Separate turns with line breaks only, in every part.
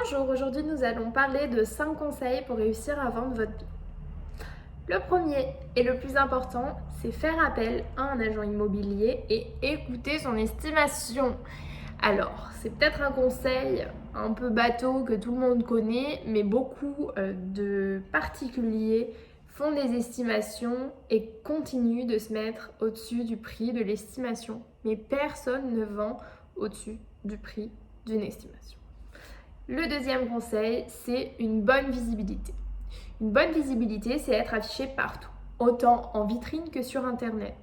Bonjour, aujourd'hui nous allons parler de 5 conseils pour réussir à vendre votre bien. Le premier et le plus important, c'est faire appel à un agent immobilier et écouter son estimation. Alors, c'est peut-être un conseil un peu bateau que tout le monde connaît, mais beaucoup de particuliers font des estimations et continuent de se mettre au-dessus du prix de l'estimation. Mais personne ne vend au-dessus du prix d'une estimation. Le deuxième conseil, c'est une bonne visibilité. Une bonne visibilité, c'est être affiché partout, autant en vitrine que sur Internet.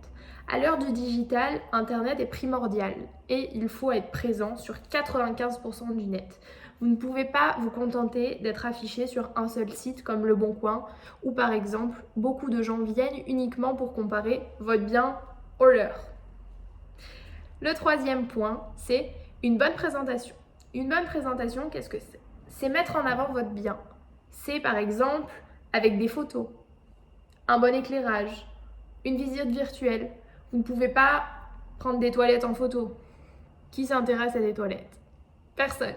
À l'heure du digital, Internet est primordial et il faut être présent sur 95% du net. Vous ne pouvez pas vous contenter d'être affiché sur un seul site comme Le Bon Coin où par exemple beaucoup de gens viennent uniquement pour comparer votre bien au leur. Le troisième point, c'est une bonne présentation. Une bonne présentation, qu'est-ce que c'est? C'est mettre en avant votre bien. C'est par exemple avec des photos, un bon éclairage, une visite virtuelle. Vous ne pouvez pas prendre des toilettes en photo. Qui s'intéresse à des toilettes? Personne.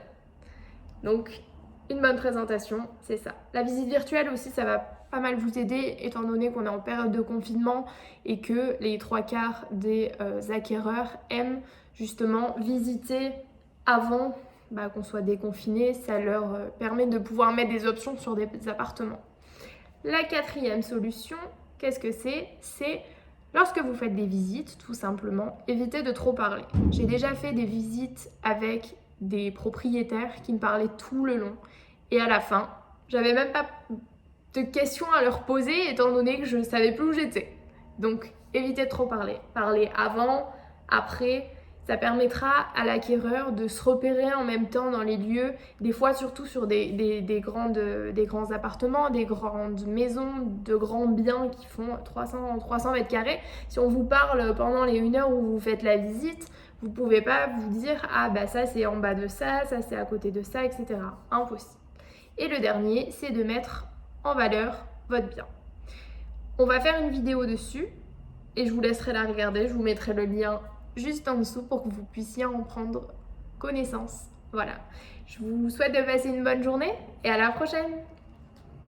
Donc, une bonne présentation, c'est ça. La visite virtuelle aussi, ça va pas mal vous aider étant donné qu'on est en période de confinement et que les 3/4 des acquéreurs aiment justement visiter avant qu'on soit déconfiné. Ça leur permet de pouvoir mettre des options sur des appartements. La quatrième solution, qu'est-ce que c'est? C'est lorsque vous faites des visites, tout simplement, évitez de trop parler. J'ai déjà fait des visites avec des propriétaires qui me parlaient tout le long. Et à la fin, j'avais même pas de questions à leur poser étant donné que je ne savais plus où j'étais. Donc, évitez de trop parler. Parlez avant, après. Ça permettra à l'acquéreur de se repérer en même temps dans les lieux, des fois surtout sur des grands appartements, des grandes maisons, de grands biens qui font 300 mètres carrés. Si on vous parle pendant les 1 heure où vous faites la visite, vous ne pouvez pas vous dire « Ah ça c'est en bas de ça c'est à côté de ça, etc. » Impossible. Et le dernier, c'est de mettre en valeur votre bien. On va faire une vidéo dessus et je vous laisserai la regarder, je vous mettrai le lien juste en dessous pour que vous puissiez en prendre connaissance. Voilà. Je vous souhaite de passer une bonne journée et à la prochaine!